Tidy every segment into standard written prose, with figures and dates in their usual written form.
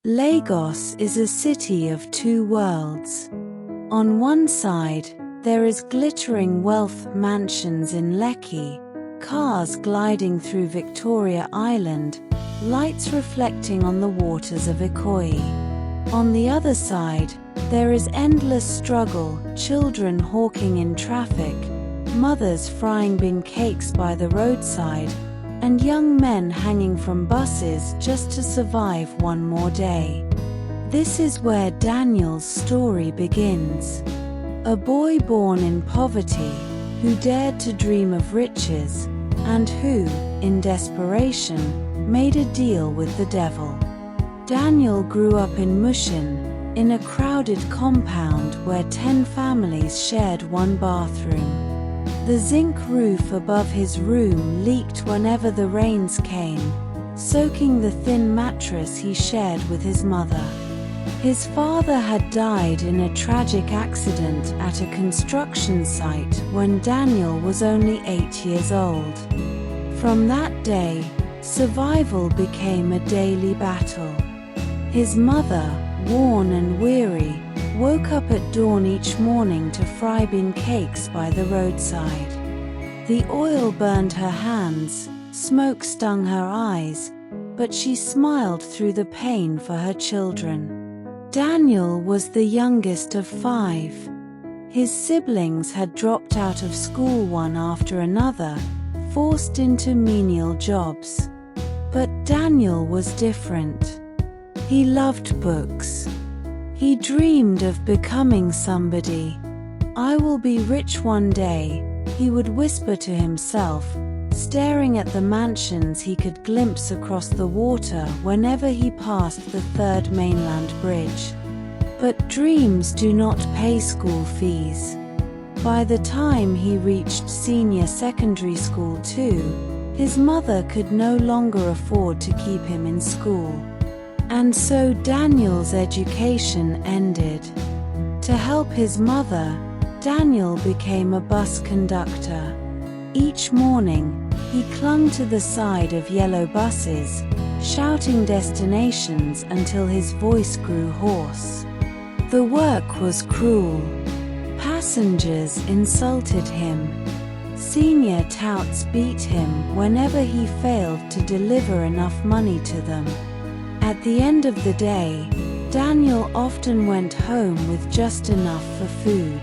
Lagos is a city of two worlds. On one side, there is glittering wealth mansions in Lekki, cars gliding through Victoria Island, lights reflecting on the waters of Ikoyi. On the other side, there is endless struggle, children hawking in traffic, mothers frying bean cakes by the roadside, and young men hanging from buses just to survive one more day. This is where Daniel's story begins. A boy born in poverty, who dared to dream of riches, and who, in desperation, made a deal with the devil. Daniel grew up in Mushin, in a crowded compound where 10 families shared one bathroom. The zinc roof above his room leaked whenever the rains came, soaking the thin mattress he shared with his mother. His father had died in a tragic accident at a construction site when Daniel was only 8 years old. From that day, survival became a daily battle. His mother, worn and weary, woke up at dawn each morning to fry bean cakes by the roadside. The oil burned her hands, smoke stung her eyes, but she smiled through the pain for her children. Daniel was the youngest of 5. His siblings had dropped out of school one after another, forced into menial jobs. But Daniel was different. He loved books. He dreamed of becoming somebody. "I will be rich one day," he would whisper to himself, staring at the mansions he could glimpse across the water whenever he passed the Third Mainland Bridge. But dreams do not pay school fees. By the time he reached senior secondary school too, his mother could no longer afford to keep him in school. And so Daniel's education ended. To help his mother, Daniel became a bus conductor. Each morning, he clung to the side of yellow buses, shouting destinations until his voice grew hoarse. The work was cruel. Passengers insulted him. Senior touts beat him whenever he failed to deliver enough money to them. At the end of the day, Daniel often went home with just enough for food.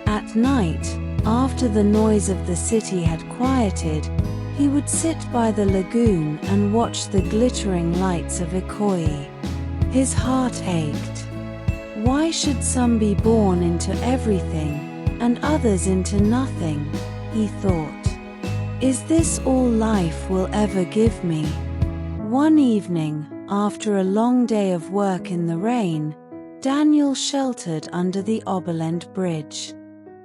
At night, after the noise of the city had quieted, he would sit by the lagoon and watch the glittering lights of Ikoyi. His heart ached. Why should some be born into everything, and others into nothing, he thought. Is this all life will ever give me? One evening, after a long day of work in the rain, Daniel sheltered under the Oberland Bridge.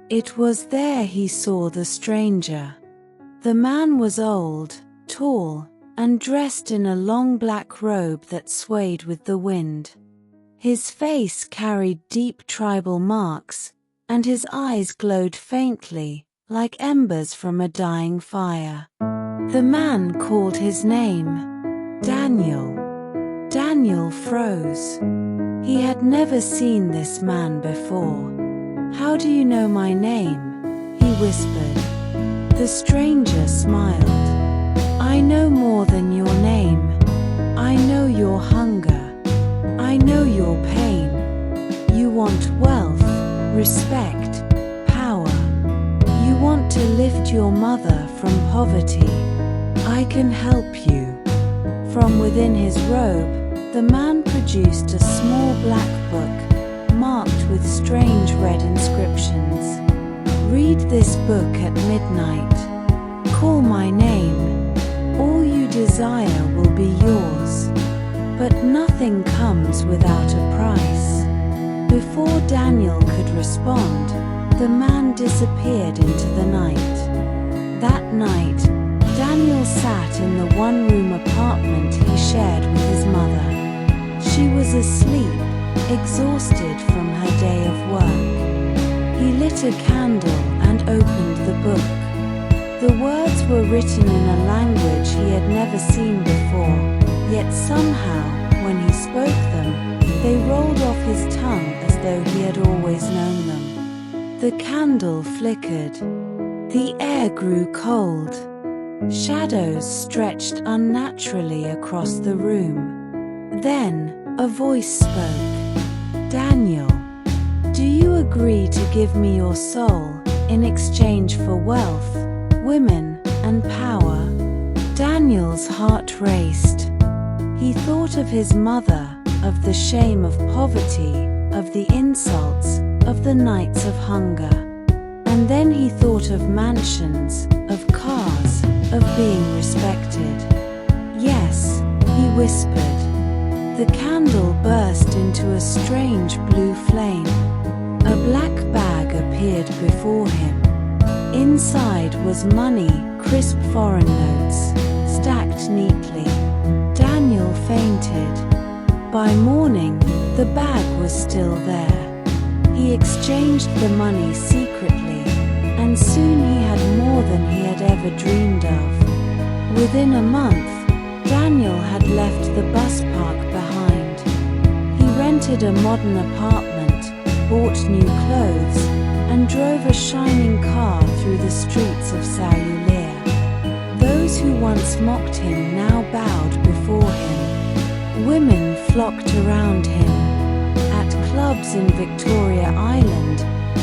It was there he saw the stranger. The man was old, tall, and dressed in a long black robe that swayed with the wind. His face carried deep tribal marks, and his eyes glowed faintly, like embers from a dying fire. The man called his name, Daniel. Daniel froze. He had never seen this man before. "How do you know my name?" he whispered. The stranger smiled. "I know more than your name. I know your hunger. I know your pain. You want wealth, respect, power. You want to lift your mother from poverty. I can help you." From within his robe, the man produced a small black book, marked with strange red inscriptions. "Read this book at midnight. Call my name. All you desire will be yours. But nothing comes without a price." Before Daniel could respond, the man disappeared into the night. That night, Daniel sat in the one-room apartment he shared with his mother. She was asleep, exhausted from her day of work. He lit a candle and opened the book. The words were written in a language he had never seen before, yet somehow, when he spoke them, The candle flickered. The air grew cold. Shadows stretched unnaturally across the room. Then, a voice spoke. "Daniel, do you agree to give me your soul in exchange for wealth, women, and power?" Daniel's heart raced. He thought of his mother, of the shame of poverty, of the insults, of the nights of hunger. And then he thought of mansions, of cars, of being respected. "Yes," he whispered. The candle burst into a strange blue flame. A black bag appeared before him. Inside was money, crisp foreign notes, stacked neatly. Daniel fainted. By morning, the bag was still there. He exchanged the money secretly, and soon he had more than he had ever dreamed of. Within a month, Daniel had left the bus park behind. He rented a modern apartment, bought new clothes, and drove a shining car through the streets of Saoulier. Those who once mocked him now bowed before him. Women flocked around him. At clubs in Victoria Island,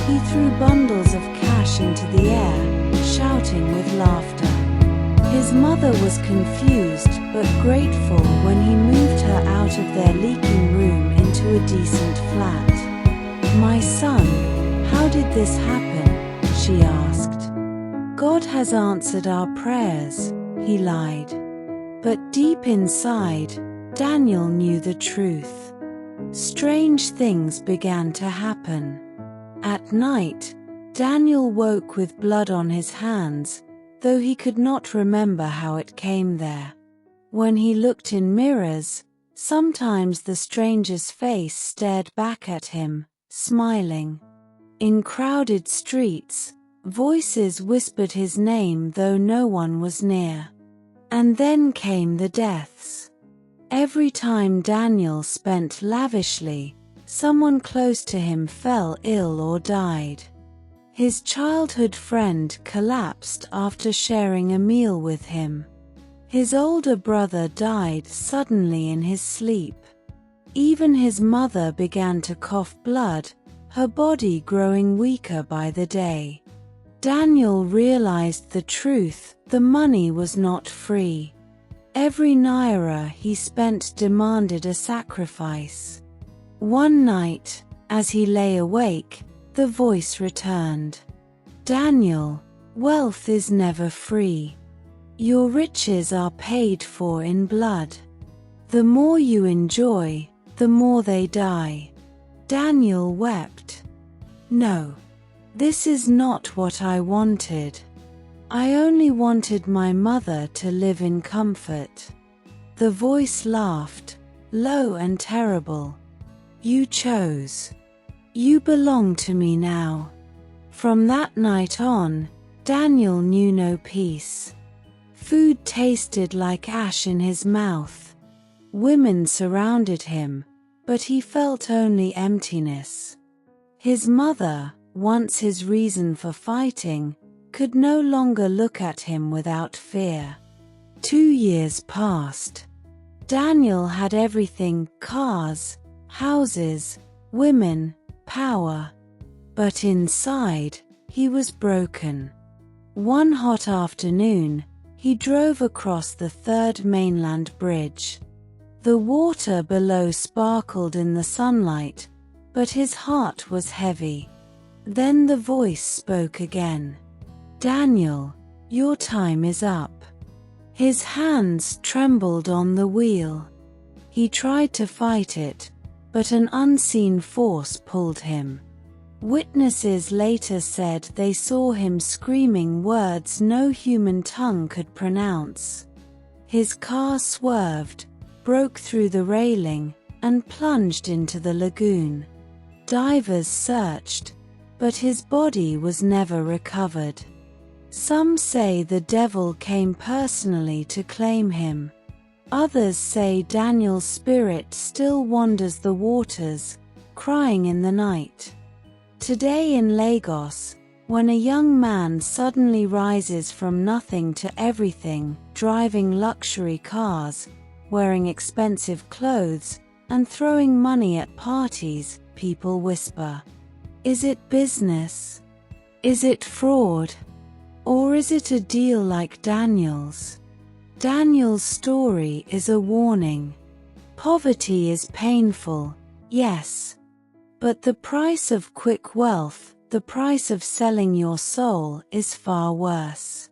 he threw bundles of cash into the air, shouting with laughter. His mother was confused but grateful when he moved her out of their leaking room into a decent flat. "My son, how did this happen?" she asked. "God has answered our prayers," he lied. But deep inside, Daniel knew the truth. Strange things began to happen. At night, Daniel woke with blood on his hands, though he could not remember how it came there. When he looked in mirrors, sometimes the stranger's face stared back at him, smiling. In crowded streets, voices whispered his name though no one was near. And then came the deaths. Every time Daniel spent lavishly, someone close to him fell ill or died. His childhood friend collapsed after sharing a meal with him. His older brother died suddenly in his sleep. Even his mother began to cough blood, her body growing weaker by the day. Daniel realized the truth: the money was not free. Every naira he spent demanded a sacrifice. One night, as he lay awake, the voice returned. "Daniel, wealth is never free. Your riches are paid for in blood. The more you enjoy, the more they die." Daniel wept. "No, this is not what I wanted. I only wanted my mother to live in comfort." The voice laughed, low and terrible. "You chose. You belong to me now." From that night on, Daniel knew no peace. Food tasted like ash in his mouth. Women surrounded him, but he felt only emptiness. His mother, once his reason for fighting, could no longer look at him without fear. 2 years passed. Daniel had everything: cars, houses, women, power. But inside, he was broken. One hot afternoon, he drove across the Third Mainland Bridge. The water below sparkled in the sunlight, but his heart was heavy. Then the voice spoke again. "Daniel, your time is up." His hands trembled on the wheel. He tried to fight it, but an unseen force pulled him. Witnesses later said they saw him screaming words no human tongue could pronounce. His car swerved, broke through the railing, and plunged into the lagoon. Divers searched, but his body was never recovered. Some say the devil came personally to claim him. Others say Daniel's spirit still wanders the waters, crying in the night. Today in Lagos, when a young man suddenly rises from nothing to everything, driving luxury cars, wearing expensive clothes, and throwing money at parties, people whisper, "Is it business? Is it fraud? Or is it a deal like Daniel's?" Daniel's story is a warning. Poverty is painful, yes. But the price of quick wealth, the price of selling your soul, is far worse.